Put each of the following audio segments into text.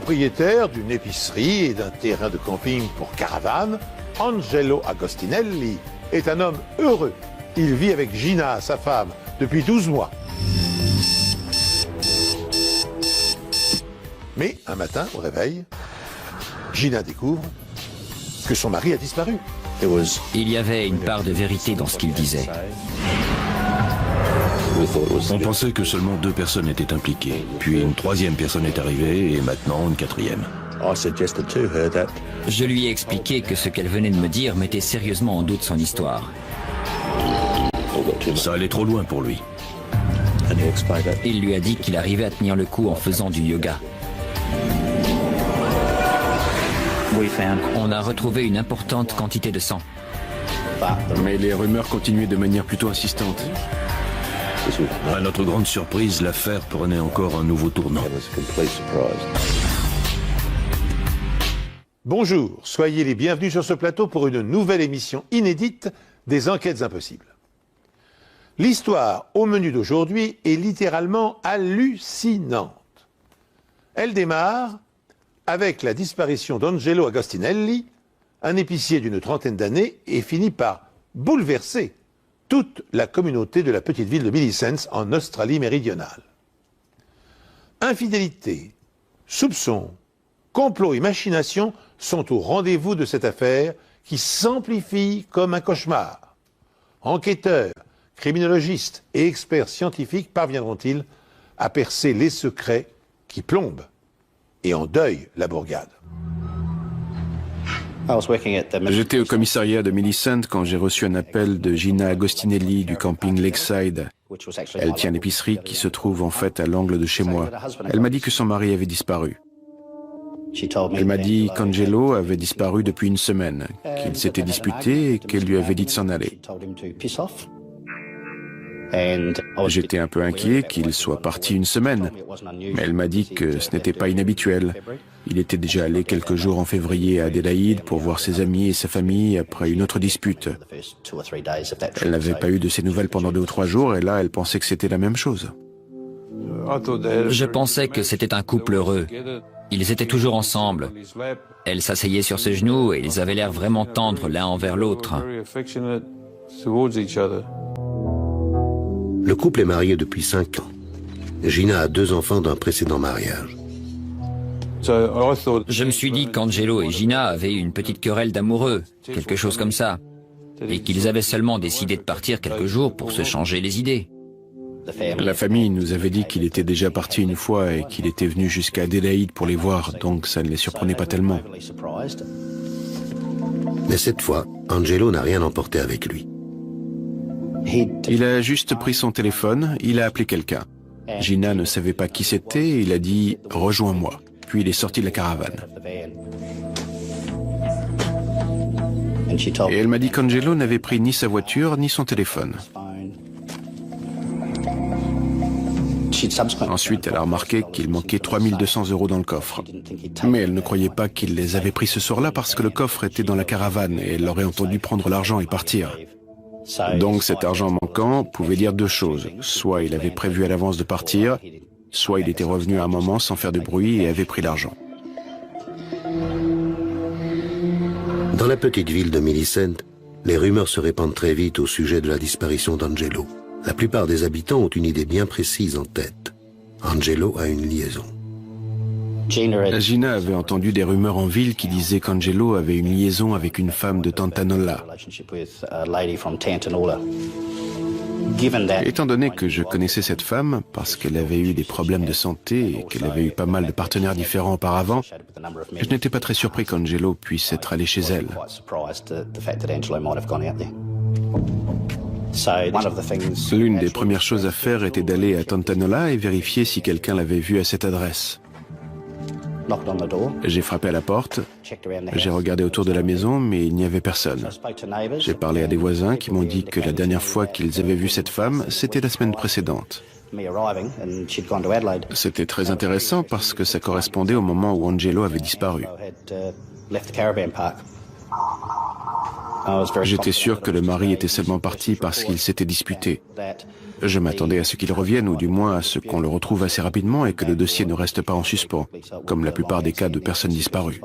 Propriétaire d'une épicerie et d'un terrain de camping pour caravane, Angelo Agostinelli est un homme heureux. Il vit avec Gina, sa femme, depuis 12 mois. Mais un matin, au réveil, Gina découvre que son mari a disparu. Il y avait une part de vérité dans ce qu'il disait. On pensait que seulement 2 personnes étaient impliquées. Puis une 3e personne est arrivée et maintenant une 4e. Je lui ai expliqué que ce qu'elle venait de me dire mettait sérieusement en doute son histoire. Ça allait trop loin pour lui. Il lui a dit qu'il arrivait à tenir le coup en faisant du yoga. On a retrouvé une importante quantité de sang. Mais les rumeurs continuaient de manière plutôt insistante. À notre grande surprise, l'affaire prenait encore un nouveau tournant. Bonjour, soyez les bienvenus sur ce plateau pour une nouvelle émission inédite des Enquêtes Impossibles. L'histoire au menu d'aujourd'hui est littéralement hallucinante. Elle démarre avec la disparition d'Angelo Agostinelli, un épicier d'une trentaine d'années, et finit par bouleverser toute la communauté de la petite ville de Millicent en Australie méridionale. Infidélité, soupçons, complot et machination sont au rendez-vous de cette affaire qui s'amplifie comme un cauchemar. Enquêteurs, criminologistes et experts scientifiques parviendront-ils à percer les secrets qui plombent et endeuillent la bourgade? J'étais au commissariat de Millicent quand j'ai reçu un appel de Gina Agostinelli du camping Lakeside. Elle tient l'épicerie qui se trouve en fait à l'angle de chez moi. Elle m'a dit que son mari avait disparu. Elle m'a dit qu'Angelo avait disparu depuis une semaine, qu'ils s'étaient disputés et qu'elle lui avait dit de s'en aller. J'étais un peu inquiet qu'il soit parti une semaine, mais elle m'a dit que ce n'était pas inhabituel. Il était déjà allé quelques jours en février à Adélaïde pour voir ses amis et sa famille après une autre dispute. Elle n'avait pas eu de ses nouvelles pendant 2 ou 3 jours et là, elle pensait que c'était la même chose. Je pensais que c'était un couple heureux. Ils étaient toujours ensemble. Elle s'asseyait sur ses genoux et ils avaient l'air vraiment tendres l'un envers l'autre. Le couple est marié depuis 5 ans. Gina a 2 enfants d'un précédent mariage. Je me suis dit qu'Angelo et Gina avaient eu une petite querelle d'amoureux, quelque chose comme ça, et qu'ils avaient seulement décidé de partir quelques jours pour se changer les idées. La famille nous avait dit qu'il était déjà parti une fois et qu'il était venu jusqu'à Adélaïde pour les voir, donc ça ne les surprenait pas tellement. Mais cette fois, Angelo n'a rien emporté avec lui. Il a juste pris son téléphone, il a appelé quelqu'un. Gina ne savait pas qui c'était et il a dit « Rejoins-moi ». Puis il est sorti de la caravane. Et elle m'a dit qu'Angelo n'avait pris ni sa voiture ni son téléphone. Ensuite, elle a remarqué qu'il manquait 3200 € dans le coffre. Mais elle ne croyait pas qu'il les avait pris ce soir-là parce que le coffre était dans la caravane et elle l'aurait entendu prendre l'argent et partir. Donc cet argent manquant pouvait dire 2 choses. Soit il avait prévu à l'avance de partir, soit il était revenu à un moment sans faire de bruit et avait pris l'argent. Dans la petite ville de Millicent, les rumeurs se répandent très vite au sujet de la disparition d'Angelo. La plupart des habitants ont une idée bien précise en tête. Angelo a une liaison. Gina avait entendu des rumeurs en ville qui disaient qu'Angelo avait une liaison avec une femme de Tantanola. Étant donné que je connaissais cette femme, parce qu'elle avait eu des problèmes de santé et qu'elle avait eu pas mal de partenaires différents auparavant, je n'étais pas très surpris qu'Angelo puisse être allé chez elle. L'une des premières choses à faire était d'aller à Tantanola et vérifier si quelqu'un l'avait vu à cette adresse. J'ai frappé à la porte, j'ai regardé autour de la maison, mais il n'y avait personne. J'ai parlé à des voisins qui m'ont dit que la dernière fois qu'ils avaient vu cette femme, c'était la semaine précédente. C'était très intéressant parce que ça correspondait au moment où Angelo avait disparu. J'étais sûr que le mari était seulement parti parce qu'il s'était disputé. Je m'attendais à ce qu'il revienne, ou du moins à ce qu'on le retrouve assez rapidement et que le dossier ne reste pas en suspens, comme la plupart des cas de personnes disparues.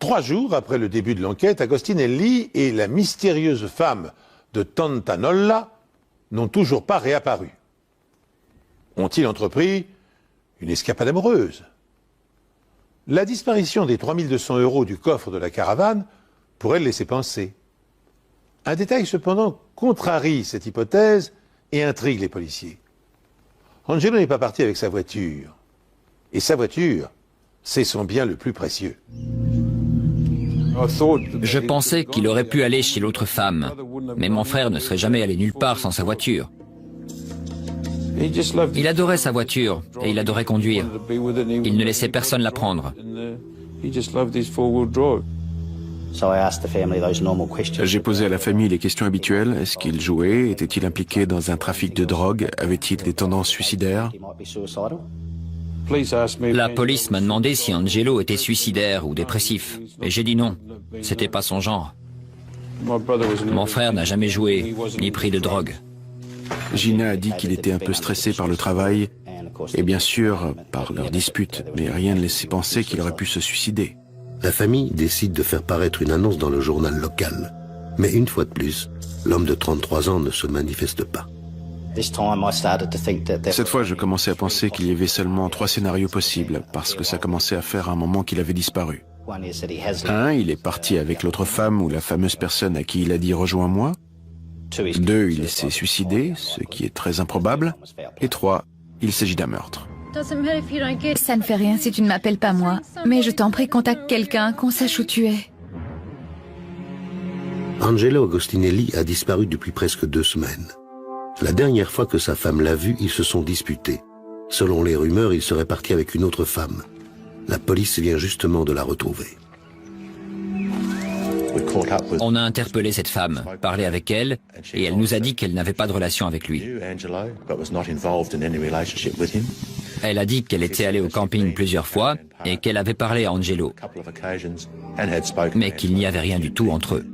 3 jours après le début de l'enquête, Agostinelli et la mystérieuse femme de Tantanolla n'ont toujours pas réapparu. Ont-ils entrepris une escapade amoureuse? La disparition des 3200 € du coffre de la caravane pourrait le laisser penser. Un détail cependant contrarie cette hypothèse et intrigue les policiers. Angelo n'est pas parti avec sa voiture. Et sa voiture, c'est son bien le plus précieux. Je pensais qu'il aurait pu aller chez l'autre femme, mais mon frère ne serait jamais allé nulle part sans sa voiture. Il adorait sa voiture et il adorait conduire. Il ne laissait personne la prendre. J'ai posé à la famille les questions habituelles. Est-ce qu'il jouait? Était-il impliqué dans un trafic de drogue? Avait-il des tendances suicidaires? La police m'a demandé si Angelo était suicidaire ou dépressif, et j'ai dit non, c'était pas son genre. Mon frère n'a jamais joué, ni pris de drogue. Gina a dit qu'il était un peu stressé par le travail, et bien sûr par leur dispute, mais rien ne laissait penser qu'il aurait pu se suicider. La famille décide de faire paraître une annonce dans le journal local. Mais une fois de plus, l'homme de 33 ans ne se manifeste pas. Cette fois, je commençais à penser qu'il y avait seulement 3 scénarios possibles, parce que ça commençait à faire un moment qu'il avait disparu. 1, il est parti avec l'autre femme ou la fameuse personne à qui il a dit « rejoins-moi ». 2, il s'est suicidé, ce qui est très improbable. Et 3, il s'agit d'un meurtre. Ça ne fait rien si tu ne m'appelles pas moi, mais je t'en prie, contacte quelqu'un, qu'on sache où tu es. Angelo Agostinelli a disparu depuis presque 2 semaines. La dernière fois que sa femme l'a vu, ils se sont disputés. Selon les rumeurs, il serait parti avec une autre femme. La police vient justement de la retrouver. On a interpellé cette femme, parlé avec elle, et elle nous a dit qu'elle n'avait pas de relation avec lui. Elle a dit qu'elle était allée au camping plusieurs fois et qu'elle avait parlé à Angelo, mais qu'il n'y avait rien du tout entre eux.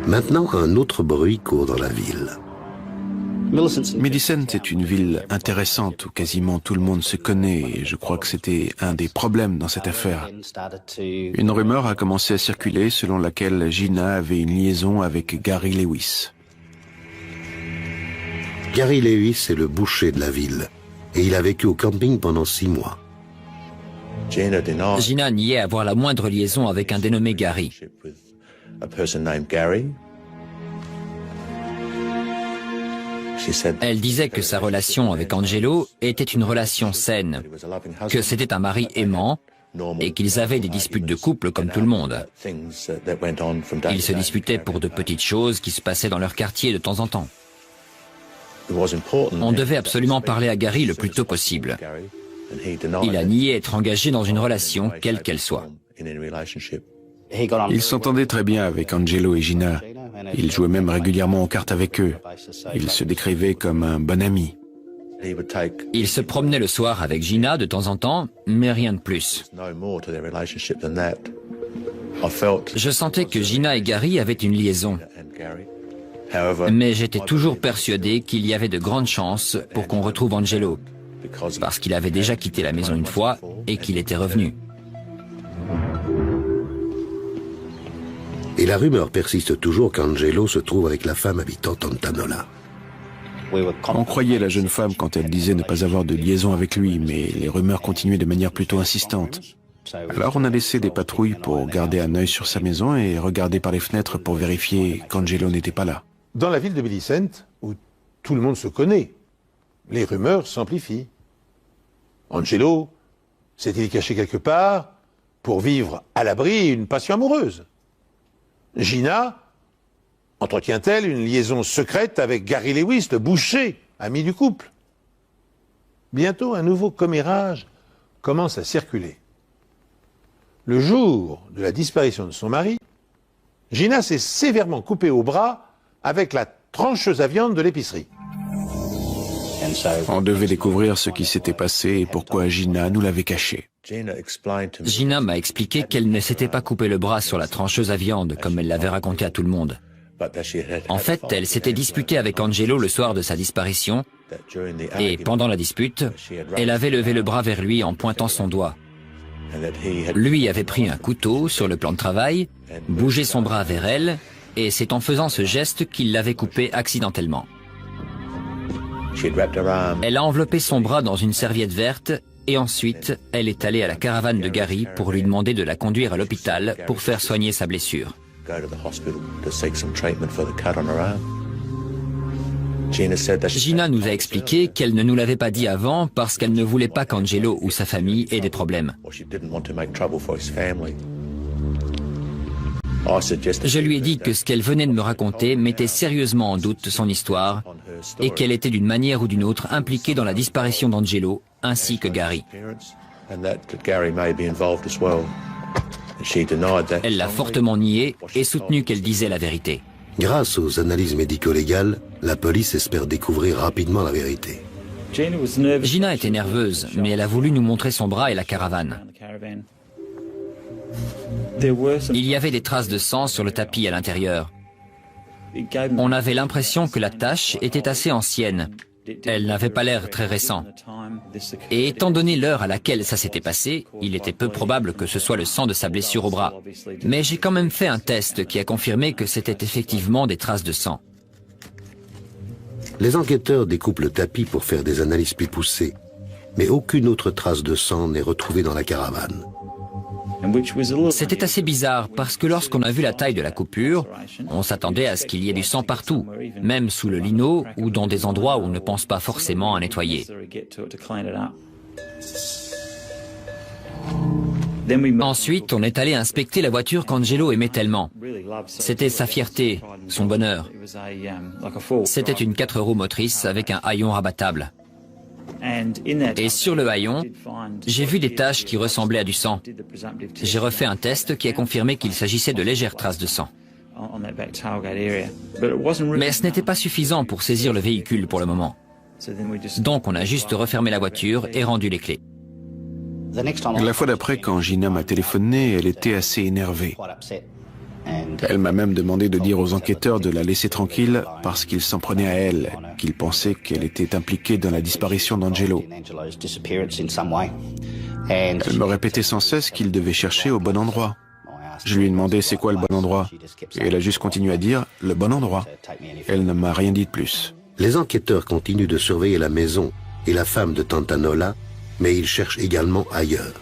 Maintenant, un autre bruit court dans la ville. Millicent est une ville intéressante où quasiment tout le monde se connaît et je crois que c'était un des problèmes dans cette affaire. Une rumeur a commencé à circuler selon laquelle Gina avait une liaison avec Gary Lewis. Gary Lewis est le boucher de la ville et il a vécu au camping pendant 6 mois. Gina niait avoir la moindre liaison avec un dénommé Gary. Elle disait que sa relation avec Angelo était une relation saine, que c'était un mari aimant et qu'ils avaient des disputes de couple comme tout le monde. Ils se disputaient pour de petites choses qui se passaient dans leur quartier de temps en temps. On devait absolument parler à Gary le plus tôt possible. Il a nié être engagé dans une relation, quelle qu'elle soit. Il s'entendait très bien avec Angelo et Gina. Il jouait même régulièrement aux cartes avec eux. Il se décrivait comme un bon ami. Il se promenait le soir avec Gina de temps en temps, mais rien de plus. Je sentais que Gina et Gary avaient une liaison. Mais j'étais toujours persuadé qu'il y avait de grandes chances pour qu'on retrouve Angelo, parce qu'il avait déjà quitté la maison une fois et qu'il était revenu. Et la rumeur persiste toujours qu'Angelo se trouve avec la femme habitant Tantanolla. On croyait la jeune femme quand elle disait ne pas avoir de liaison avec lui, mais les rumeurs continuaient de manière plutôt insistante. Alors on a laissé des patrouilles pour garder un œil sur sa maison et regarder par les fenêtres pour vérifier qu'Angelo n'était pas là. Dans la ville de Millicent, où tout le monde se connaît, les rumeurs s'amplifient. Angelo s'est-il caché quelque part pour vivre à l'abri une passion amoureuse? Gina entretient-elle une liaison secrète avec Gary Lewis, le boucher, ami du couple? Bientôt, un nouveau commérage commence à circuler. Le jour de la disparition de son mari, Gina s'est sévèrement coupée au bras avec la trancheuse à viande de l'épicerie. On devait découvrir ce qui s'était passé et pourquoi Gina nous l'avait caché. Gina m'a expliqué qu'elle ne s'était pas coupé le bras sur la trancheuse à viande comme elle l'avait raconté à tout le monde. En fait, elle s'était disputée avec Angelo le soir de sa disparition et pendant la dispute, elle avait levé le bras vers lui en pointant son doigt. Lui avait pris un couteau sur le plan de travail, bougé son bras vers elle et c'est en faisant ce geste qu'il l'avait coupé accidentellement. Elle a enveloppé son bras dans une serviette verte et ensuite, elle est allée à la caravane de Gary pour lui demander de la conduire à l'hôpital pour faire soigner sa blessure. Gina nous a expliqué qu'elle ne nous l'avait pas dit avant parce qu'elle ne voulait pas qu'Angelo ou sa famille aient des problèmes. Je lui ai dit que ce qu'elle venait de me raconter mettait sérieusement en doute son histoire et qu'elle était d'une manière ou d'une autre impliquée dans la disparition d'Angelo ainsi que Gary. Elle l'a fortement nié et soutenu qu'elle disait la vérité. Grâce aux analyses médico-légales, la police espère découvrir rapidement la vérité. Gina était nerveuse, mais elle a voulu nous montrer son bras et la caravane. Il y avait des traces de sang sur le tapis à l'intérieur. On avait l'impression que la tache était assez ancienne. Elle n'avait pas l'air très récent. Et étant donné l'heure à laquelle ça s'était passé, il était peu probable que ce soit le sang de sa blessure au bras. Mais j'ai quand même fait un test qui a confirmé que c'était effectivement des traces de sang. Les enquêteurs découpent le tapis pour faire des analyses plus poussées, mais aucune autre trace de sang n'est retrouvée dans la caravane. C'était assez bizarre parce que lorsqu'on a vu la taille de la coupure, on s'attendait à ce qu'il y ait du sang partout, même sous le lino ou dans des endroits où on ne pense pas forcément à nettoyer. Ensuite, on est allé inspecter la voiture qu'Angelo aimait tellement. C'était sa fierté, son bonheur. C'était une 4 roues motrice avec un haillon rabattable. Et sur le haillon, j'ai vu des taches qui ressemblaient à du sang. J'ai refait un test qui a confirmé qu'il s'agissait de légères traces de sang. Mais ce n'était pas suffisant pour saisir le véhicule pour le moment. Donc on a juste refermé la voiture et rendu les clés. La fois d'après, quand Gina m'a téléphoné, elle était assez énervée. Elle m'a même demandé de dire aux enquêteurs de la laisser tranquille parce qu'ils s'en prenaient à elle, qu'ils pensaient qu'elle était impliquée dans la disparition d'Angelo. Elle me répétait sans cesse qu'ils devaient chercher au bon endroit. Je lui ai demandé c'est quoi le bon endroit et elle a juste continué à dire le bon endroit. Elle ne m'a rien dit de plus. Les enquêteurs continuent de surveiller la maison et la femme de Tantanola, mais ils cherchent également ailleurs.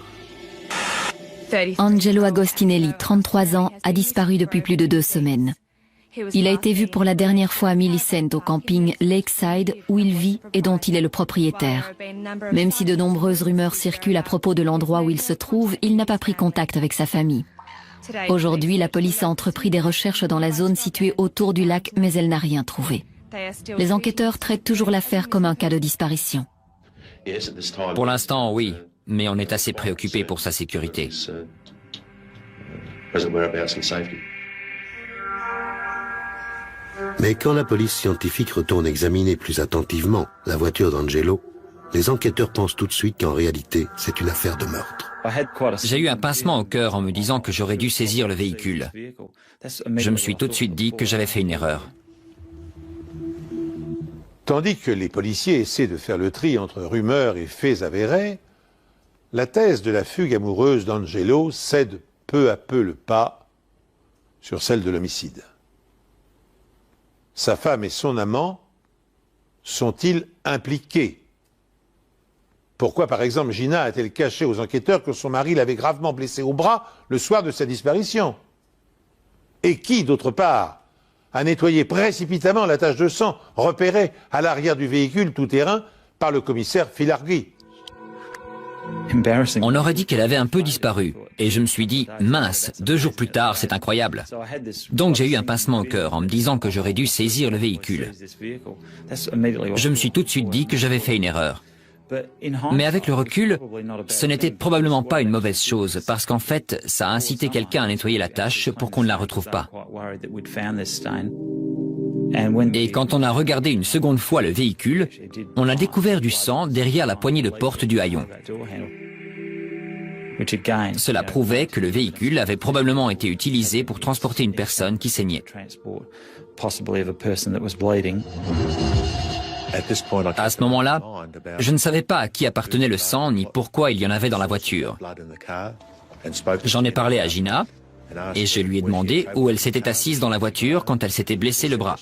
Angelo Agostinelli, 33 ans, a disparu depuis plus de 2 semaines. Il a été vu pour la dernière fois à Millicent au camping Lakeside où il vit et dont il est le propriétaire. Même si de nombreuses rumeurs circulent à propos de l'endroit où il se trouve, il n'a pas pris contact avec sa famille. Aujourd'hui, la police a entrepris des recherches dans la zone située autour du lac, mais elle n'a rien trouvé. Les enquêteurs traitent toujours l'affaire comme un cas de disparition. Pour l'instant, oui, mais on est assez préoccupé pour sa sécurité. Mais quand la police scientifique retourne examiner plus attentivement la voiture d'Angelo, les enquêteurs pensent tout de suite qu'en réalité, c'est une affaire de meurtre. J'ai eu un pincement au cœur en me disant que j'aurais dû saisir le véhicule. Je me suis tout de suite dit que j'avais fait une erreur. Tandis que les policiers essaient de faire le tri entre rumeurs et faits avérés, la thèse de la fugue amoureuse d'Angelo cède peu à peu le pas sur celle de l'homicide. Sa femme et son amant sont-ils impliqués? Pourquoi, par exemple, Gina a-t-elle caché aux enquêteurs que son mari l'avait gravement blessé au bras le soir de sa disparition? Et qui, d'autre part, a nettoyé précipitamment la tache de sang repérée à l'arrière du véhicule tout-terrain par le commissaire Filarghi? On aurait dit qu'elle avait un peu disparu. Et je me suis dit, mince, 2 jours plus tard, c'est incroyable. Donc j'ai eu un pincement au cœur en me disant que j'aurais dû saisir le véhicule. Je me suis tout de suite dit que j'avais fait une erreur. Mais avec le recul, ce n'était probablement pas une mauvaise chose, parce qu'en fait, ça a incité quelqu'un à nettoyer la tache pour qu'on ne la retrouve pas. Et quand on a regardé une seconde fois le véhicule, on a découvert du sang derrière la poignée de porte du haillon. Cela prouvait que le véhicule avait probablement été utilisé pour transporter une personne qui saignait. À ce moment-là, je ne savais pas à qui appartenait le sang ni pourquoi il y en avait dans la voiture. J'en ai parlé à Gina et je lui ai demandé où elle s'était assise dans la voiture quand elle s'était blessé le bras.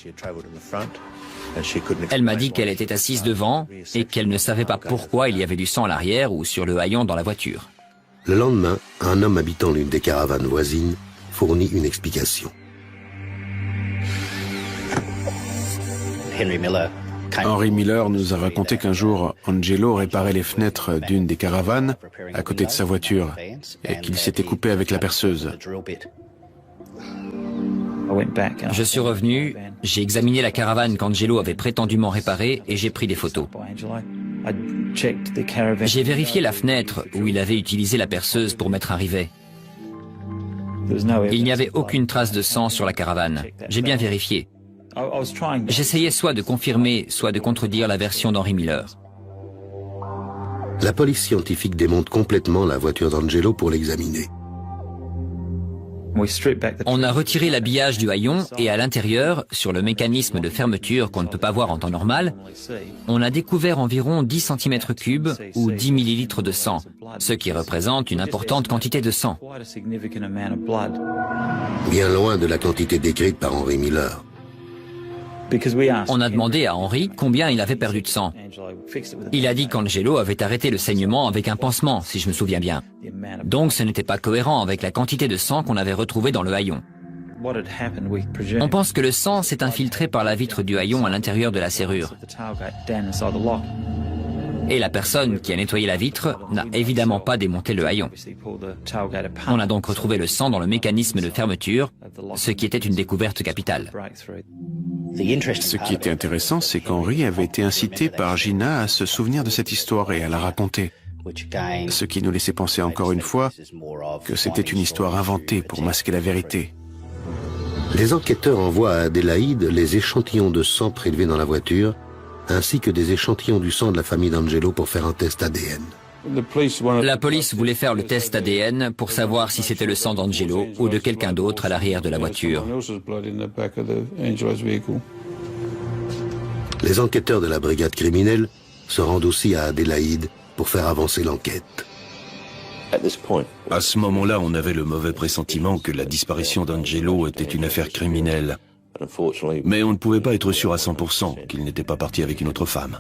Elle m'a dit qu'elle était assise devant et qu'elle ne savait pas pourquoi il y avait du sang à l'arrière ou sur le haillon dans la voiture. Le lendemain, un homme habitant l'une des caravanes voisines fournit une explication. Henry Miller nous a raconté qu'un jour, Angelo réparait les fenêtres d'une des caravanes à côté de sa voiture et qu'il s'était coupé avec la perceuse. Je suis revenu, j'ai examiné la caravane qu'Angelo avait prétendument réparée et j'ai pris des photos. J'ai vérifié la fenêtre où il avait utilisé la perceuse pour mettre un rivet. Il n'y avait aucune trace de sang sur la caravane. J'ai bien vérifié. J'essayais soit de confirmer, soit de contredire la version d'Henry Miller. La police scientifique démonte complètement la voiture d'Angelo pour l'examiner. On a retiré l'habillage du haillon et à l'intérieur, sur le mécanisme de fermeture qu'on ne peut pas voir en temps normal, on a découvert environ 10 cm3 ou 10 ml de sang, ce qui représente une importante quantité de sang. Bien loin de la quantité décrite par Henry Miller. On a demandé à Henry combien il avait perdu de sang. Il a dit qu'Angelo avait arrêté le saignement avec un pansement, si je me souviens bien. Donc ce n'était pas cohérent avec la quantité de sang qu'on avait retrouvée dans le haillon. On pense que le sang s'est infiltré par la vitre du haillon à l'intérieur de la serrure. Et la personne qui a nettoyé la vitre n'a évidemment pas démonté le haillon. On a donc retrouvé le sang dans le mécanisme de fermeture, ce qui était une découverte capitale. Ce qui était intéressant, c'est qu'Henry avait été incité par Gina à se souvenir de cette histoire et à la raconter. Ce qui nous laissait penser encore une fois que c'était une histoire inventée pour masquer la vérité. Les enquêteurs envoient à Adélaïde les échantillons de sang prélevés dans la voiture, ainsi que des échantillons du sang de la famille d'Angelo pour faire un test ADN. La police voulait faire le test ADN pour savoir si c'était le sang d'Angelo ou de quelqu'un d'autre à l'arrière de la voiture. Les enquêteurs de la brigade criminelle se rendent aussi à Adélaïde pour faire avancer l'enquête. À ce moment-là, on avait le mauvais pressentiment que la disparition d'Angelo était une affaire criminelle. Mais on ne pouvait pas être sûr à 100% qu'il n'était pas parti avec une autre femme.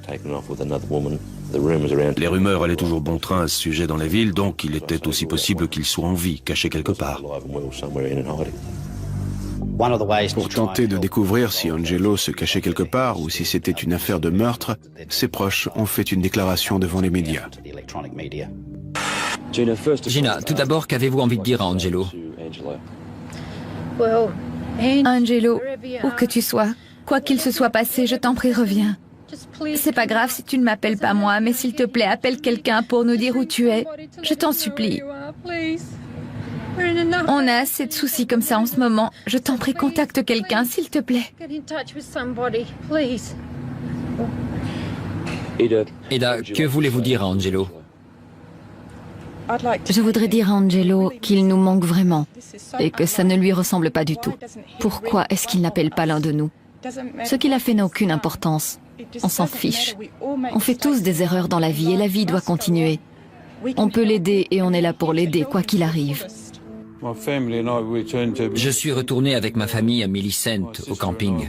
Les rumeurs allaient toujours bon train à ce sujet dans la ville, donc il était aussi possible qu'il soit en vie, caché quelque part. Pour tenter de découvrir si Angelo se cachait quelque part ou si c'était une affaire de meurtre, ses proches ont fait une déclaration devant les médias. Gina, tout d'abord, qu'avez-vous envie de dire à Angelo? Angelo, où que tu sois, quoi qu'il se soit passé, je t'en prie, reviens. C'est pas grave si tu ne m'appelles pas moi, mais s'il te plaît, appelle quelqu'un pour nous dire où tu es. Je t'en supplie. On a assez de soucis comme ça en ce moment. Je t'en prie, contacte quelqu'un, s'il te plaît. Eda, que voulez-vous dire à Angelo? Je voudrais dire à Angelo qu'il nous manque vraiment et que ça ne lui ressemble pas du tout. Pourquoi est-ce qu'il n'appelle pas l'un de nous? Ce qu'il a fait n'a aucune importance. On s'en fiche. On fait tous des erreurs dans la vie et la vie doit continuer. On peut l'aider et on est là pour l'aider, quoi qu'il arrive. Je suis retourné avec ma famille à Millicent, au camping.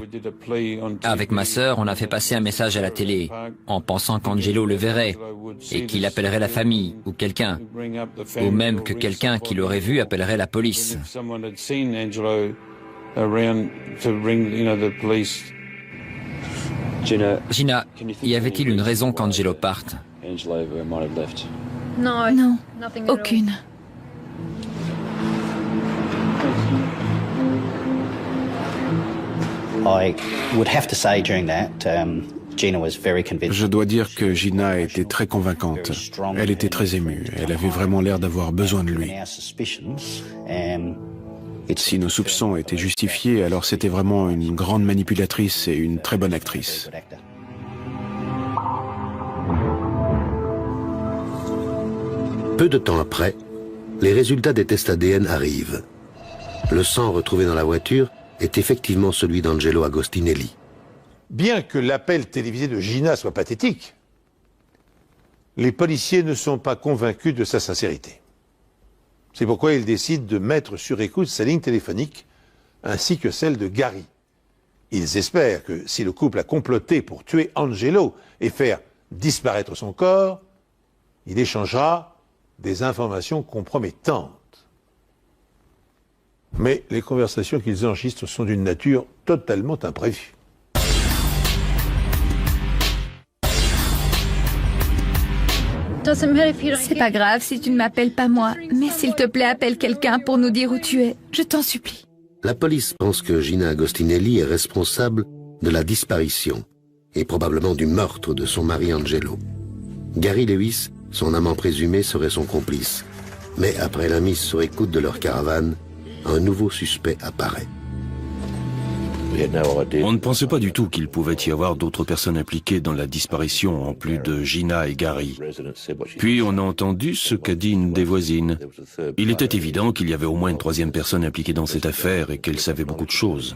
Avec ma sœur, on a fait passer un message à la télé, en pensant qu'Angelo le verrait et qu'il appellerait la famille ou quelqu'un, ou même que quelqu'un qui l'aurait vu appellerait la police. Gina, y avait-il une raison qu'Angelo parte? Non, aucune. Je dois dire que Gina était très convaincante. Elle était très émue. Elle avait vraiment l'air d'avoir besoin de lui. Si nos soupçons étaient justifiés, alors c'était vraiment une grande manipulatrice et une très bonne actrice. Peu de temps après, Les résultats des tests ADN arrivent. Le sang retrouvé dans la voiture est effectivement celui d'Angelo Agostinelli. Bien que l'appel télévisé de Gina soit pathétique, les policiers ne sont pas convaincus de sa sincérité. C'est pourquoi ils décident de mettre sur écoute sa ligne téléphonique ainsi que celle de Gary. Ils espèrent que si le couple a comploté pour tuer Angelo et faire disparaître son corps, il échangera des informations compromettantes. Mais les conversations qu'ils enregistrent sont d'une nature totalement imprévue. C'est pas grave si tu ne m'appelles pas moi, mais s'il te plaît, appelle quelqu'un pour nous dire où tu es. Je t'en supplie. La police pense que Gina Agostinelli est responsable de la disparition et probablement du meurtre de son mari Angelo. Gary Lewis, son amant présumé, serait son complice. Mais après la mise sur écoute de leur caravane, un nouveau suspect apparaît. On ne pensait pas du tout qu'il pouvait y avoir d'autres personnes impliquées dans la disparition en plus de Gina et Gary. Puis on a entendu ce qu'a dit une des voisines. Il était évident qu'il y avait au moins une troisième personne impliquée dans cette affaire et qu'elle savait beaucoup de choses.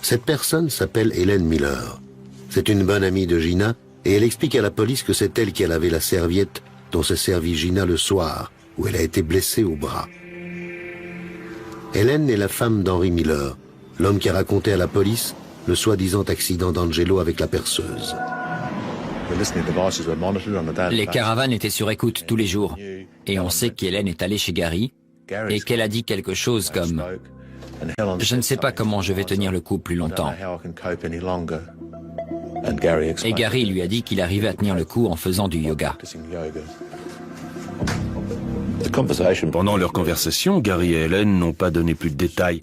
Cette personne s'appelle Helen Miller. C'est une bonne amie de Gina et elle explique à la police que c'est elle qui a lavé la serviette dont s'est servie Gina le soir, où elle a été blessée au bras. Helen est la femme d'Henry Miller, l'homme qui a raconté à la police le soi-disant accident d'Angelo avec la perceuse. Les caravanes étaient sur écoute tous les jours. Et on sait qu'Hélène est allée chez Gary et qu'elle a dit quelque chose comme « Je ne sais pas comment je vais tenir le coup plus longtemps ». Et Gary lui a dit qu'il arrivait à tenir le coup en faisant du yoga. Pendant leur conversation, Gary et Helen n'ont pas donné plus de détails.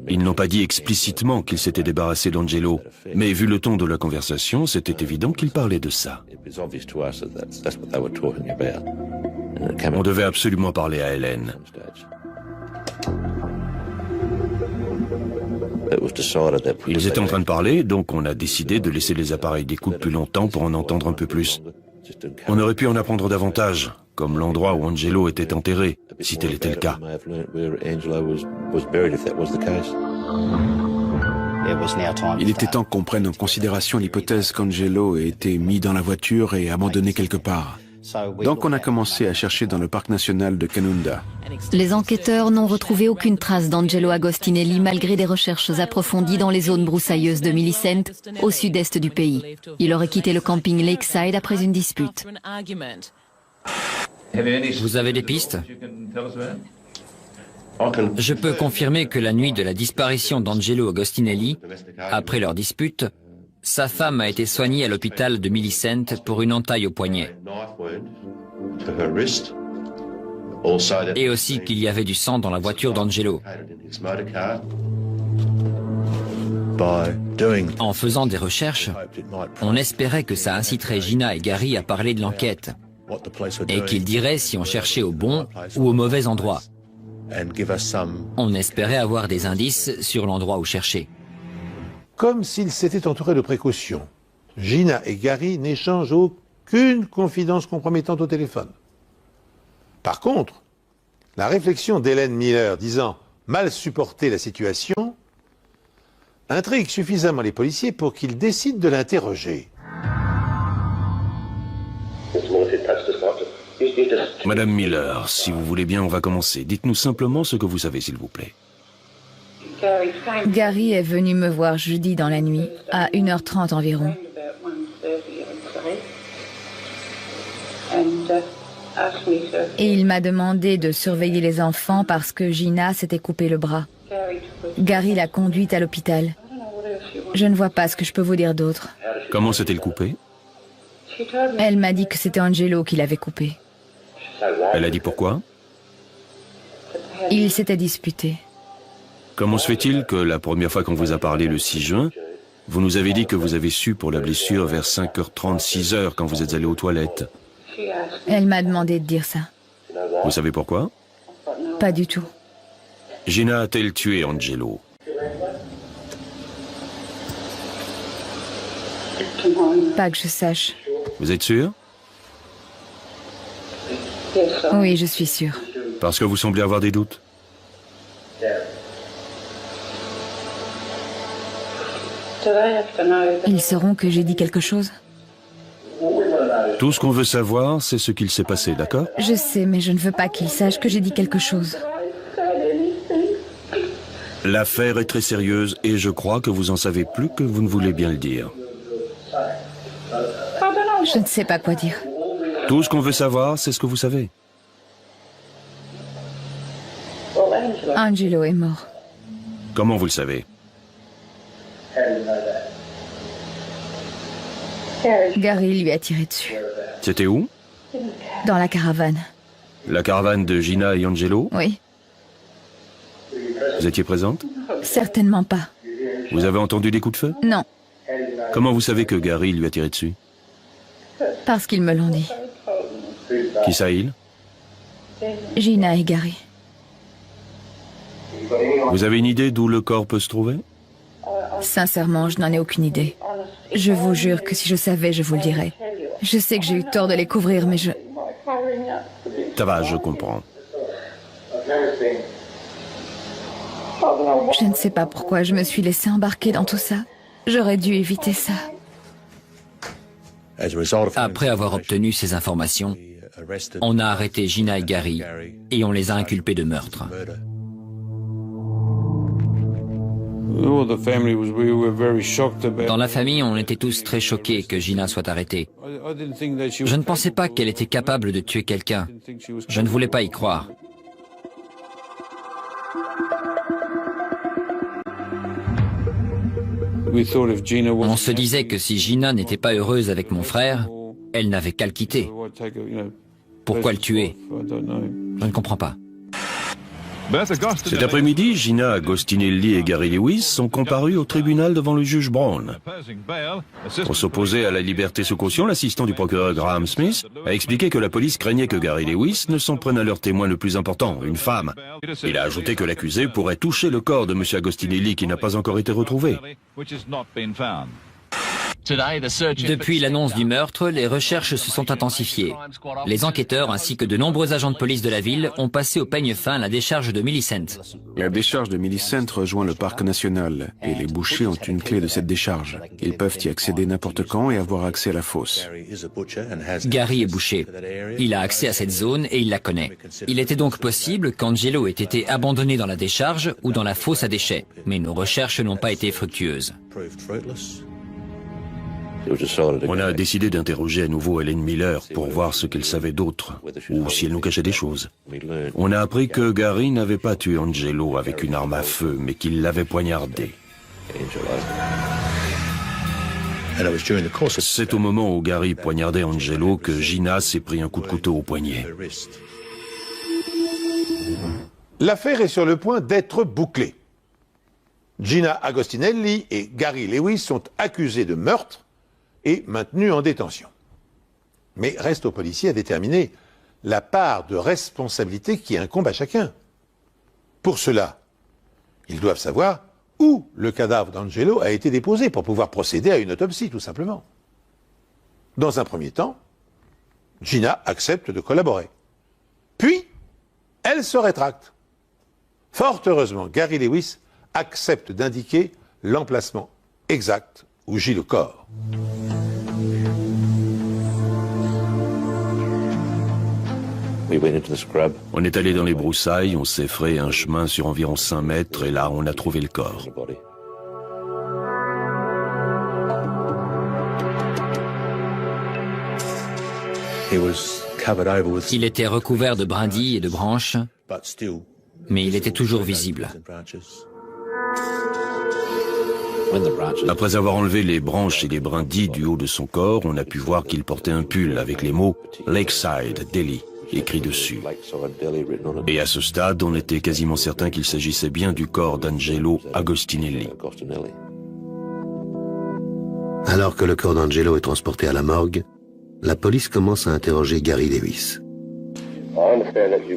Ils n'ont pas dit explicitement qu'ils s'étaient débarrassés d'Angelo. Mais vu le ton de la conversation, c'était évident qu'ils parlaient de ça. On devait absolument parler à Helen. Ils étaient en train de parler, donc on a décidé de laisser les appareils d'écoute plus longtemps pour en entendre un peu plus. On aurait pu en apprendre davantage, comme l'endroit où Angelo était enterré, si tel était le cas. Il était temps qu'on prenne en considération l'hypothèse qu'Angelo ait été mis dans la voiture et abandonné quelque part. Donc on a commencé à chercher dans le parc national de Canunda. Les enquêteurs n'ont retrouvé aucune trace d'Angelo Agostinelli malgré des recherches approfondies dans les zones broussailleuses de Millicent, au sud-est du pays. Il aurait quitté le camping Lakeside après une dispute. Vous avez des pistes ? Je peux confirmer que la nuit de la disparition d'Angelo Agostinelli, après leur dispute, sa femme a été soignée à l'hôpital de Millicent pour une entaille au poignet. Et aussi qu'il y avait du sang dans la voiture d'Angelo. En faisant des recherches, on espérait que ça inciterait Gina et Gary à parler de l'enquête et qu'ils diraient si on cherchait au bon ou au mauvais endroit. On espérait avoir des indices sur l'endroit où chercher. Comme s'ils s'étaient entourés de précautions, Gina et Gary n'échangent aucune confidence compromettante au téléphone. Par contre, la réflexion d'Helen Miller disant mal supporter la situation intrigue suffisamment les policiers pour qu'ils décident de l'interroger. Madame Miller, si vous voulez bien, on va commencer. Dites-nous simplement ce que vous savez, s'il vous plaît. Gary est venu me voir jeudi dans la nuit, à 1h30 environ. Et il m'a demandé de surveiller les enfants parce que Gina s'était coupé le bras. Gary l'a conduite à l'hôpital. Je ne vois pas ce que je peux vous dire d'autre. Comment s'est-elle coupée? Elle m'a dit que c'était Angelo qui l'avait coupée. Elle a dit pourquoi? Ils s'étaient disputés. Comment se fait-il que la première fois qu'on vous a parlé le 6 juin, vous nous avez dit que vous avez su pour la blessure vers 5h30, 6h quand vous êtes allé aux toilettes? Elle m'a demandé de dire ça. Vous savez pourquoi? Pas du tout. Gina a-t-elle tué Angelo? Pas que je sache. Vous êtes sûr? Oui, je suis sûre. Parce que vous semblez avoir des doutes? Ils sauront que j'ai dit quelque chose? Tout ce qu'on veut savoir, c'est ce qu'il s'est passé, d'accord? Je sais, mais je ne veux pas qu'ils sachent que j'ai dit quelque chose. L'affaire est très sérieuse et je crois que vous en savez plus que vous ne voulez bien le dire. Je ne sais pas quoi dire. Tout ce qu'on veut savoir, c'est ce que vous savez. Angelo est mort. Comment vous le savez? Gary lui a tiré dessus. C'était où? Dans la caravane. La caravane de Gina et Angelo? Oui. Vous étiez présente? Certainement pas. Vous avez entendu des coups de feu? Non, Comment vous savez que Gary lui a tiré dessus? parce qu'ils me l'ont dit. Qui ça, il? Gina et Gary. Vous avez une idée d'où le corps peut se trouver? Sincèrement, je n'en ai aucune idée. Je vous jure que si je savais, je vous le dirais. Je sais que j'ai eu tort de les couvrir, mais je... Ça va, je comprends. Je ne sais pas pourquoi je me suis laissé embarquer dans tout ça. J'aurais dû éviter ça. Après avoir obtenu ces informations, on a arrêté Gina et Gary et on les a inculpés de meurtre. Dans la famille, on était tous très choqués que Gina soit arrêtée. Je ne pensais pas qu'elle était capable de tuer quelqu'un. Je ne voulais pas y croire. On se disait que si Gina n'était pas heureuse avec mon frère, elle n'avait qu'à le quitter. Pourquoi le tuer? Je ne comprends pas. Cet après-midi, Gina Agostinelli et Gary Lewis sont comparus au tribunal devant le juge Brown. Pour s'opposer à la liberté sous caution, l'assistant du procureur Graham Smith a expliqué que la police craignait que Gary Lewis ne s'en prenne à leur témoin le plus important, une femme. Il a ajouté que l'accusé pourrait toucher le corps de M. Agostinelli qui n'a pas encore été retrouvé. Depuis l'annonce du meurtre, les recherches se sont intensifiées. Les enquêteurs ainsi que de nombreux agents de police de la ville ont passé au peigne fin la décharge de Millicent. La décharge de Millicent rejoint le parc national et les bouchers ont une clé de cette décharge. Ils peuvent y accéder n'importe quand et avoir accès à la fosse. Gary est boucher. Il a accès à cette zone et il la connaît. Il était donc possible qu'Angelo ait été abandonné dans la décharge ou dans la fosse à déchets, mais nos recherches n'ont pas été fructueuses. On a décidé d'interroger à nouveau Helen Miller pour voir ce qu'elle savait d'autre, ou si elle nous cachait des choses. On a appris que Gary n'avait pas tué Angelo avec une arme à feu, mais qu'il l'avait poignardé. C'est au moment où Gary poignardait Angelo que Gina s'est pris un coup de couteau au poignet. L'affaire est sur le point d'être bouclée. Gina Agostinelli et Gary Lewis sont accusés de meurtre et maintenus en détention. Mais reste aux policiers à déterminer la part de responsabilité qui incombe à chacun. Pour cela, ils doivent savoir où le cadavre d'Angelo a été déposé pour pouvoir procéder à une autopsie, tout simplement. Dans un premier temps, Gina accepte de collaborer. Puis, elle se rétracte. Fort heureusement, Gary Lewis accepte d'indiquer l'emplacement exact où gît le corps. On est allé dans les broussailles, on s'est frayé un chemin sur environ 5 mètres et là on a trouvé le corps. Il était recouvert de brindilles et de branches, mais il était toujours visible. Après avoir enlevé les branches et les brindilles du haut de son corps, on a pu voir qu'il portait un pull avec les mots « Lakeside, Delhi » écrit dessus. Et à ce stade, on était quasiment certain qu'il s'agissait bien du corps d'Angelo Agostinelli. Alors que le corps d'Angelo est transporté à la morgue, la police commence à interroger Gary Lewis.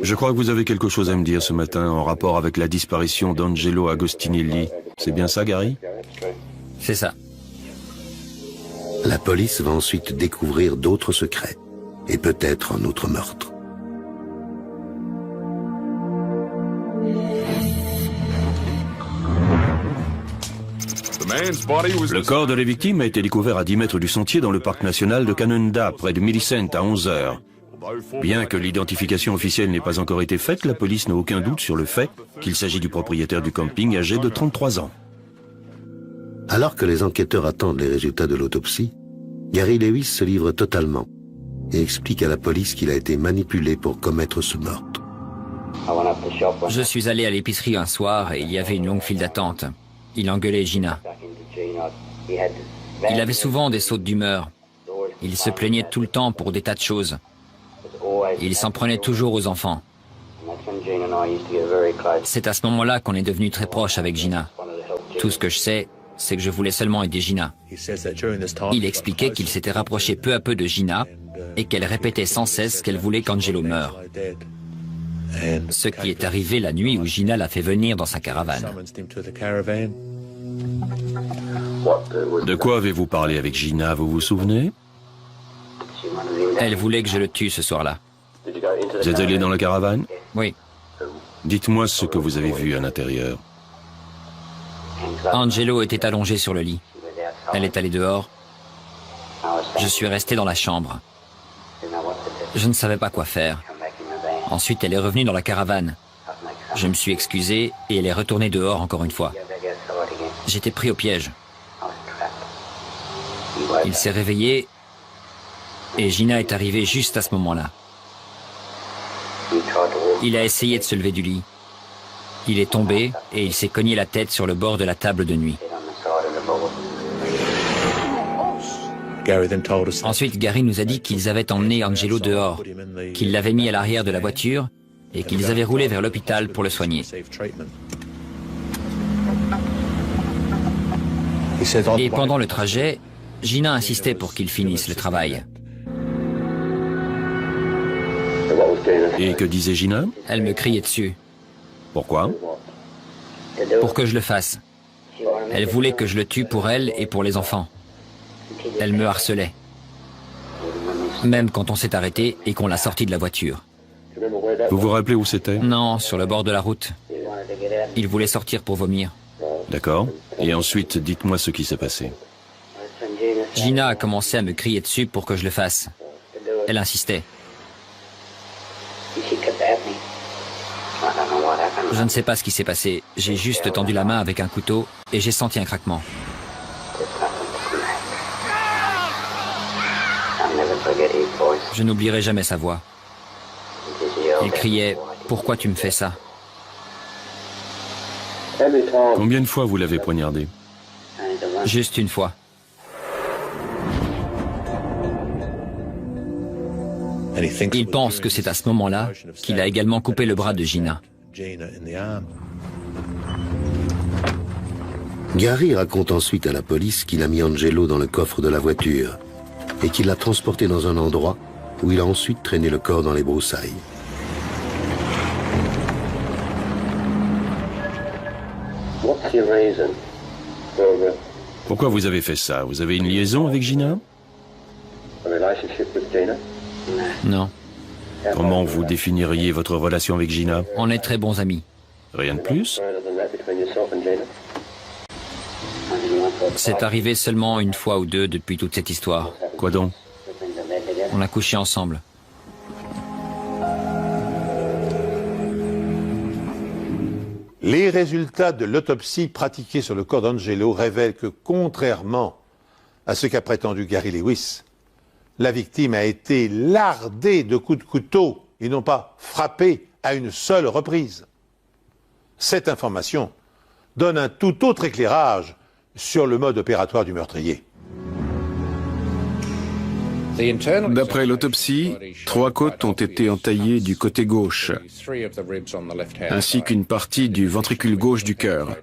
Je crois que vous avez quelque chose à me dire ce matin en rapport avec la disparition d'Angelo Agostinelli. C'est bien ça, Gary? C'est ça. La police va ensuite découvrir d'autres secrets, et peut-être un autre meurtre. Le corps de la victime a été découvert à 10 mètres du sentier dans le parc national de Canunda, près de Millicent, à 11 heures. Bien que l'identification officielle n'ait pas encore été faite, la police n'a aucun doute sur le fait qu'il s'agit du propriétaire du camping âgé de 33 ans. Alors que les enquêteurs attendent les résultats de l'autopsie, Gary Lewis se livre totalement et explique à la police qu'il a été manipulé pour commettre ce meurtre. Je suis allé à l'épicerie un soir et il y avait une longue file d'attente. Il engueulait Gina. Il avait souvent des sautes d'humeur. Il se plaignait tout le temps pour des tas de choses. Il s'en prenait toujours aux enfants. C'est à ce moment-là qu'on est devenu très proche avec Gina. Tout ce que je sais, c'est que je voulais seulement aider Gina. Il expliquait qu'il s'était rapproché peu à peu de Gina et qu'elle répétait sans cesse qu'elle voulait qu'Angelo meure. Ce qui est arrivé la nuit où Gina l'a fait venir dans sa caravane. De quoi avez-vous parlé avec Gina, vous vous souvenez? Elle voulait que je le tue ce soir-là. Vous êtes allé dans la caravane? Oui. Dites-moi ce que vous avez vu à l'intérieur. Angelo était allongé sur le lit. Elle est allée dehors. Je suis resté dans la chambre. Je ne savais pas quoi faire. Ensuite, elle est revenue dans la caravane. Je me suis excusé et elle est retournée dehors encore une fois. J'étais pris au piège. Il s'est réveillé et Gina est arrivée juste à ce moment-là. Il a essayé de se lever du lit. Il est tombé et il s'est cogné la tête sur le bord de la table de nuit. Ensuite, Gary nous a dit qu'ils avaient emmené Angelo dehors, qu'ils l'avaient mis à l'arrière de la voiture et qu'ils avaient roulé vers l'hôpital pour le soigner. Et pendant le trajet, Gina insistait pour qu'ils finissent le travail. Et que disait Gina? Elle me criait dessus. Pourquoi? Pour que je le fasse. Elle voulait que je le tue pour elle et pour les enfants. Elle me harcelait. Même quand on s'est arrêté et qu'on l'a sorti de la voiture. Vous vous rappelez où c'était? Non, sur le bord de la route. Il voulait sortir pour vomir. D'accord. Et ensuite, dites-moi ce qui s'est passé. Gina a commencé à me crier dessus pour que je le fasse. Elle insistait. Je ne sais pas ce qui s'est passé. J'ai juste tendu la main avec un couteau et j'ai senti un craquement. Je n'oublierai jamais sa voix. Il criait « Pourquoi tu me fais ça ?» Combien de fois vous l'avez poignardé? Juste une fois. Il pense que c'est à ce moment-là qu'il a également coupé le bras de Gina. Gary raconte ensuite à la police qu'il a mis Angelo dans le coffre de la voiture et qu'il l'a transporté dans un endroit où il a ensuite traîné le corps dans les broussailles. Pourquoi vous avez fait ça? Vous avez une liaison avec Gina? Non, Comment vous définiriez votre relation avec Gina? on est très bons amis. Rien de plus? C'est arrivé seulement une fois ou deux depuis toute cette histoire. Quoi donc? On a couché ensemble. Les résultats de l'autopsie pratiquée sur le corps d'Angelo révèlent que, contrairement à ce qu'a prétendu Gary Lewis, la victime a été lardée de coups de couteau et non pas frappée à une seule reprise. Cette information donne un tout autre éclairage sur le mode opératoire du meurtrier. D'après l'autopsie, 3 côtes ont été entaillées du côté gauche, ainsi qu'une partie du ventricule gauche du cœur.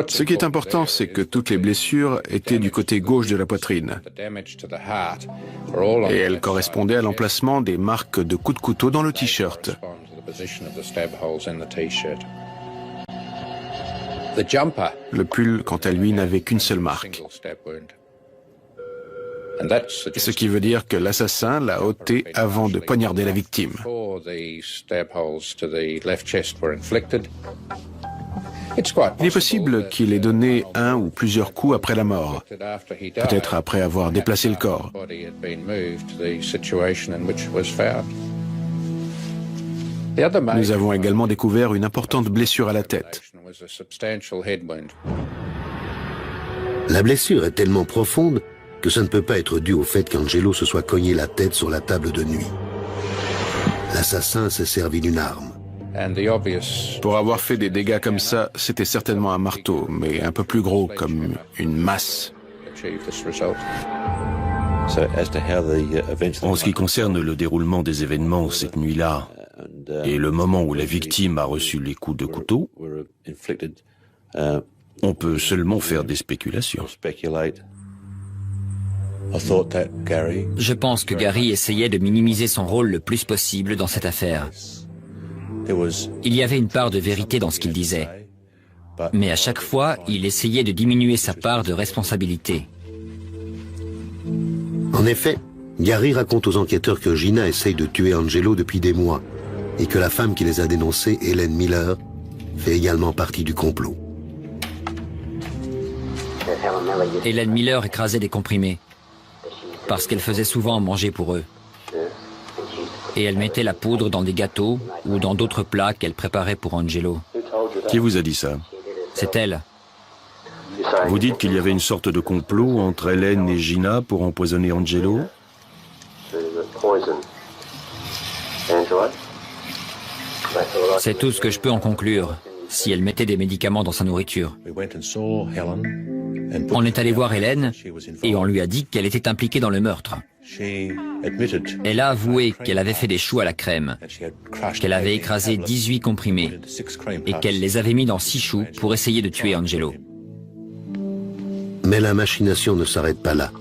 Ce qui est important, c'est que toutes les blessures étaient du côté gauche de la poitrine. Et elles correspondaient à l'emplacement des marques de coups de couteau dans le t-shirt. Le pull, quant à lui, n'avait qu'une seule marque. Ce qui veut dire que l'assassin l'a ôté avant de poignarder la victime. Il est possible qu'il ait donné un ou plusieurs coups après la mort, peut-être après avoir déplacé le corps. Nous avons également découvert une importante blessure à la tête. La blessure est tellement profonde que ça ne peut pas être dû au fait qu'Angelo se soit cogné la tête sur la table de nuit. L'assassin s'est servi d'une arme. Pour avoir fait des dégâts comme ça, c'était certainement un marteau, mais un peu plus gros, comme une masse. En ce qui concerne le déroulement des événements cette nuit-là et le moment où la victime a reçu les coups de couteau, on peut seulement faire des spéculations. Je pense que Gary essayait de minimiser son rôle le plus possible dans cette affaire. Il y avait une part de vérité dans ce qu'il disait, mais à chaque fois, il essayait de diminuer sa part de responsabilité. En effet, Gary raconte aux enquêteurs que Gina essaye de tuer Angelo depuis des mois et que la femme qui les a dénoncés, Helen Miller, fait également partie du complot. Helen Miller écrasait des comprimés parce qu'elle faisait souvent manger pour eux. Et elle mettait la poudre dans des gâteaux ou dans d'autres plats qu'elle préparait pour Angelo. Qui vous a dit ça? C'est elle. Vous dites qu'il y avait une sorte de complot entre Helen et Gina pour empoisonner Angelo? C'est tout ce que je peux en conclure, si elle mettait des médicaments dans sa nourriture. On est allé voir Helen et on lui a dit qu'elle était impliquée dans le meurtre. Elle a avoué qu'elle avait fait des choux à la crème, qu'elle avait écrasé 18 comprimés et qu'elle les avait mis dans 6 choux pour essayer de tuer Angelo. Mais la machination ne s'arrête pas là.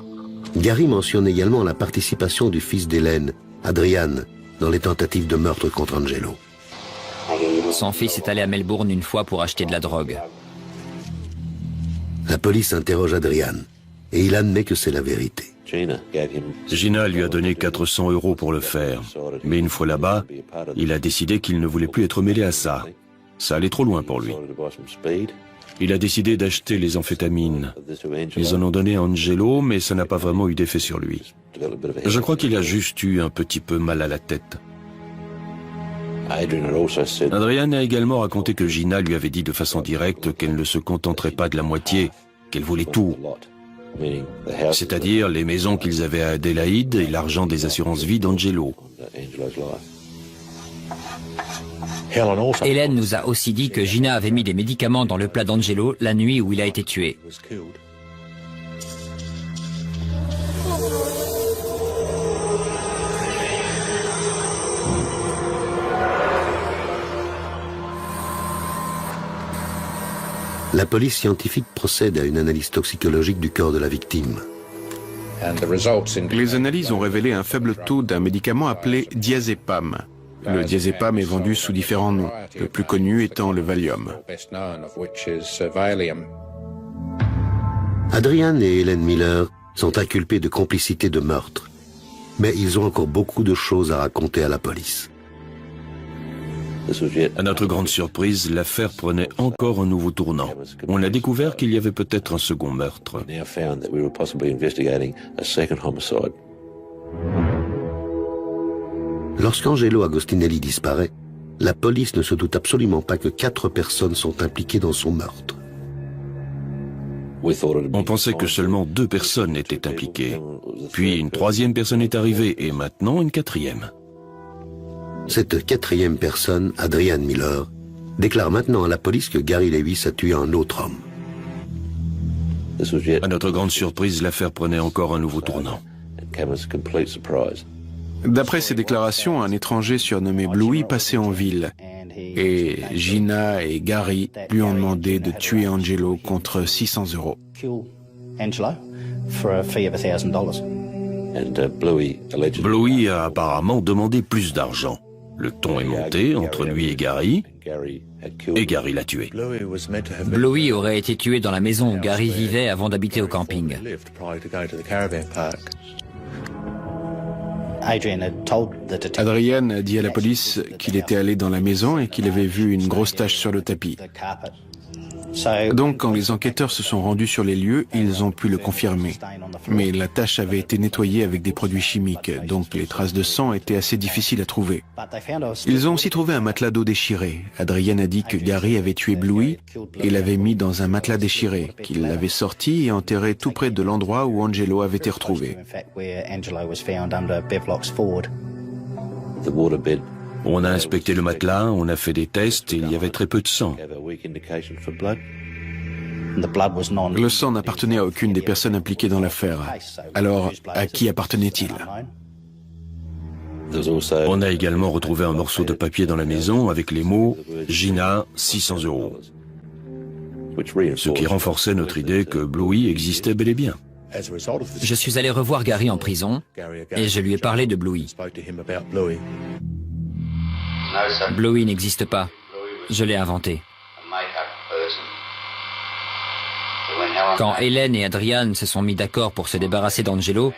Gary mentionne également la participation du fils d'Hélène, Adrian, dans les tentatives de meurtre contre Angelo. Son fils est allé à Melbourne une fois pour acheter de la drogue. La police interroge Adrian et il admet que c'est la vérité. Gina lui a donné 400 € pour le faire, mais une fois là-bas, il a décidé qu'il ne voulait plus être mêlé à ça. Ça allait trop loin pour lui. Il a décidé d'acheter les amphétamines. Ils en ont donné à Angelo, mais ça n'a pas vraiment eu d'effet sur lui. Je crois qu'il a juste eu un petit peu mal à la tête. Adrian a également raconté que Gina lui avait dit de façon directe qu'elle ne se contenterait pas de la moitié, qu'elle voulait tout. C'est-à-dire les maisons qu'ils avaient à Adélaïde et l'argent des assurances vie d'Angelo. Hélène nous a aussi dit que Gina avait mis des médicaments dans le plat d'Angelo la nuit où il a été tué. La police scientifique procède à une analyse toxicologique du corps de la victime. Les analyses ont révélé un faible taux d'un médicament appelé diazépam. Le diazépam est vendu sous différents noms, le plus connu étant le Valium. Adrian et Helen Miller sont inculpés de complicité de meurtre, mais ils ont encore beaucoup de choses à raconter à la police. À notre grande surprise, l'affaire prenait encore un nouveau tournant. On a découvert qu'il y avait peut-être un second meurtre. Lorsqu'Angelo Agostinelli disparaît, la police ne se doute absolument pas que 4 personnes sont impliquées dans son meurtre. On pensait que seulement 2 personnes étaient impliquées. Puis une 3e personne est arrivée et maintenant une 4e. Cette 4e personne, Adrian Miller, déclare maintenant à la police que Gary Lewis a tué un autre homme. À notre grande surprise, l'affaire prenait encore un nouveau tournant. D'après ses déclarations, un étranger surnommé Bluey passait en ville. Et Gina et Gary lui ont demandé de tuer Angelo contre 600 €. Bluey a apparemment demandé plus d'argent. Le ton est monté entre lui et Gary l'a tué. Bluey aurait été tué dans la maison où Gary vivait avant d'habiter au camping. Adrian a dit à la police qu'il était allé dans la maison et qu'il avait vu une grosse tache sur le tapis. Donc, quand les enquêteurs se sont rendus sur les lieux, ils ont pu le confirmer. Mais la tache avait été nettoyée avec des produits chimiques, donc les traces de sang étaient assez difficiles à trouver. Ils ont aussi trouvé un matelas d'eau déchiré. Adrian a dit que Gary avait tué Bluey et l'avait mis dans un matelas déchiré, qu'il l'avait sorti et enterré tout près de l'endroit où Angelo avait été retrouvé. On a inspecté le matelas, on a fait des tests et il y avait très peu de sang. Le sang n'appartenait à aucune des personnes impliquées dans l'affaire. Alors, à qui appartenait-il? On a également retrouvé un morceau de papier dans la maison avec les mots « Gina, 600 €. Ce qui renforçait notre idée que Bluey existait bel et bien. Je suis allé revoir Gary en prison et je lui ai parlé de Bluey. Bluey n'existe pas. Je l'ai inventé. Quand Hélène et Adrian se sont mis d'accord pour se débarrasser d'Angelo,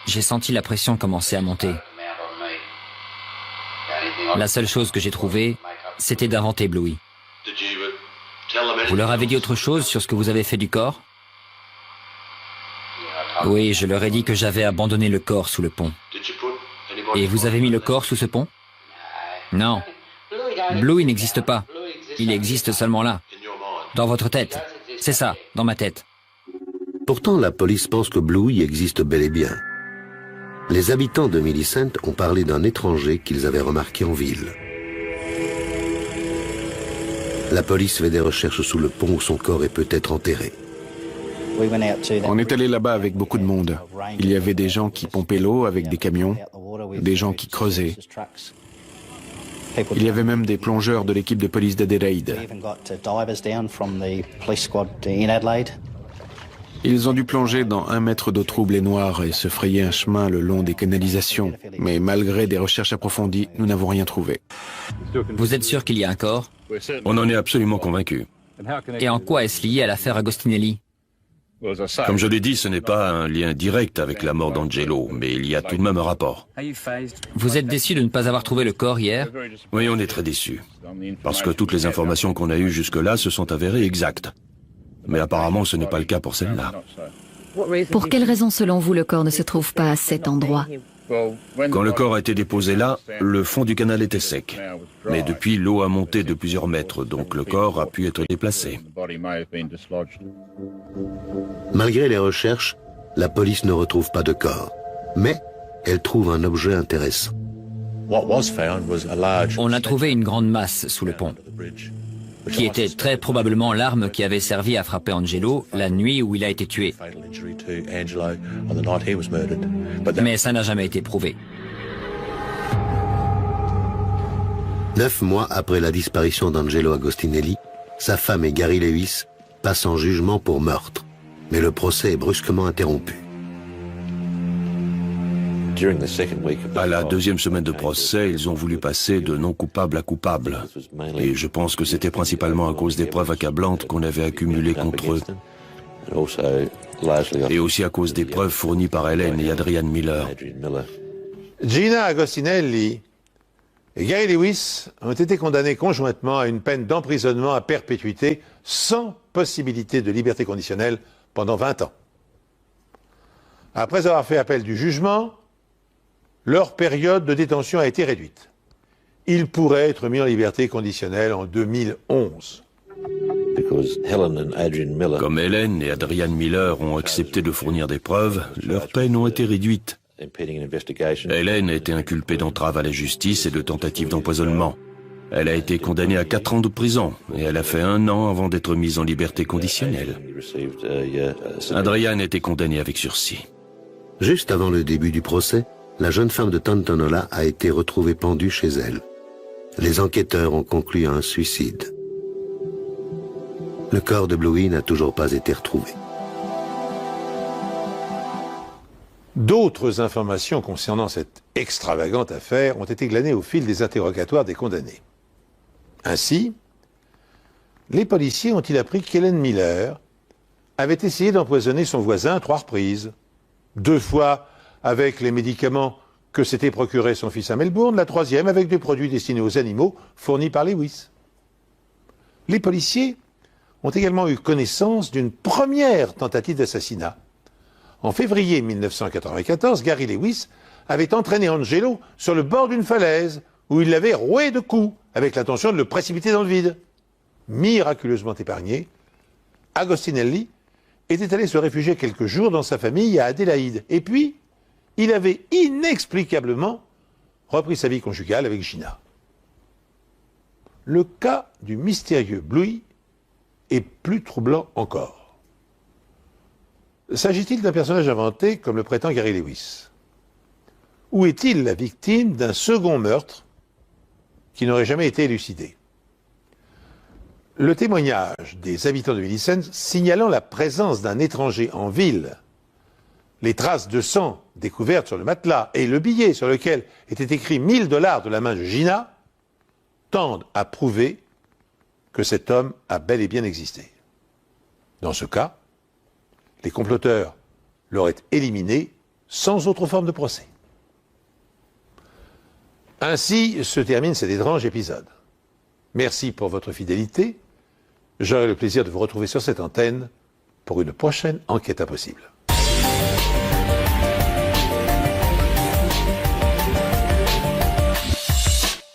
j'ai senti la pression commencer à monter. La seule chose que j'ai trouvée, c'était d'inventer Bluey. Vous leur avez dit autre chose sur ce que vous avez fait du corps? Oui, je leur ai dit que j'avais abandonné le corps sous le pont. Et vous avez mis le corps sous ce pont? Non. Bluey n'existe pas. Il existe seulement là. Dans votre tête. C'est ça, dans ma tête. Pourtant, la police pense que Bluey existe bel et bien. Les habitants de Millicent ont parlé d'un étranger qu'ils avaient remarqué en ville. La police fait des recherches sous le pont où son corps est peut-être enterré. On est allé là-bas avec beaucoup de monde. Il y avait des gens qui pompaient l'eau avec des camions, des gens qui creusaient. Il y avait même des plongeurs de l'équipe de police d'Adélaïde. Ils ont dû plonger dans 1 mètre d'eau trouble et noire et se frayer un chemin le long des canalisations. Mais malgré des recherches approfondies, nous n'avons rien trouvé. Vous êtes sûr qu'il y a un corps? On en est absolument convaincus. Et en quoi est-ce lié à l'affaire Agostinelli? Comme je l'ai dit, ce n'est pas un lien direct avec la mort d'Angelo, mais il y a tout de même un rapport. Vous êtes déçu de ne pas avoir trouvé le corps hier? Oui, on est très déçus. Parce que toutes les informations qu'on a eues jusque-là se sont avérées exactes. Mais apparemment, ce n'est pas le cas pour celle-là. Pour quelle raison, selon vous, le corps ne se trouve pas à cet endroit? Quand le corps a été déposé là, le fond du canal était sec. Mais depuis, l'eau a monté de plusieurs mètres, donc le corps a pu être déplacé. Malgré les recherches, la police ne retrouve pas de corps. Mais elle trouve un objet intéressant. On a trouvé une grande masse sous le pont, qui était très probablement l'arme qui avait servi à frapper Angelo la nuit où il a été tué. Mais ça n'a jamais été prouvé. 9 mois après la disparition d'Angelo Agostinelli, sa femme et Gary Lewis passent en jugement pour meurtre. Mais le procès est brusquement interrompu. À la 2e semaine de procès, ils ont voulu passer de non coupable à coupable. Et je pense que c'était principalement à cause des preuves accablantes qu'on avait accumulées contre eux. Et aussi à cause des preuves fournies par Hélène et Adrian Miller. Gina Agostinelli et Gary Lewis ont été condamnés conjointement à une peine d'emprisonnement à perpétuité sans possibilité de liberté conditionnelle pendant 20 ans. Après avoir fait appel du jugement, leur période de détention a été réduite. Ils pourraient être mis en liberté conditionnelle en 2011. Comme Hélène et Adrian Miller ont accepté de fournir des preuves, leurs peines ont été réduites. Hélène a été inculpée d'entrave à la justice et de tentative d'empoisonnement. Elle a été condamnée à 4 ans de prison et elle a fait 1 an avant d'être mise en liberté conditionnelle. Adrian a été condamné avec sursis. Juste avant le début du procès, la jeune femme de Tantanoola a été retrouvée pendue chez elle. Les enquêteurs ont conclu à un suicide. Le corps de Bluey n'a toujours pas été retrouvé. D'autres informations concernant cette extravagante affaire ont été glanées au fil des interrogatoires des condamnés. Ainsi, les policiers ont-ils appris qu'Hélène Miller avait essayé d'empoisonner son voisin à 3 reprises, 2 fois avec les médicaments que s'était procuré son fils à Melbourne, la troisième avec des produits destinés aux animaux fournis par Lewis. Les policiers ont également eu connaissance d'une première tentative d'assassinat. En février 1994, Gary Lewis avait entraîné Angelo sur le bord d'une falaise où il l'avait roué de coups avec l'intention de le précipiter dans le vide. Miraculeusement épargné, Agostinelli était allé se réfugier quelques jours dans sa famille à Adélaïde. Et puis, il avait inexplicablement repris sa vie conjugale avec Gina. Le cas du mystérieux Bluey est plus troublant encore. S'agit-il d'un personnage inventé comme le prétend Gary Lewis? Ou est-il la victime d'un second meurtre qui n'aurait jamais été élucidé? Le témoignage des habitants de Millicent signalant la présence d'un étranger en ville, les traces de sang découvertes sur le matelas et le billet sur lequel était écrit 1000 $ de la main de Gina tendent à prouver que cet homme a bel et bien existé. Dans ce cas, les comploteurs l'auraient éliminé sans autre forme de procès. Ainsi se termine cet étrange épisode. Merci pour votre fidélité. J'aurai le plaisir de vous retrouver sur cette antenne pour une prochaine enquête impossible.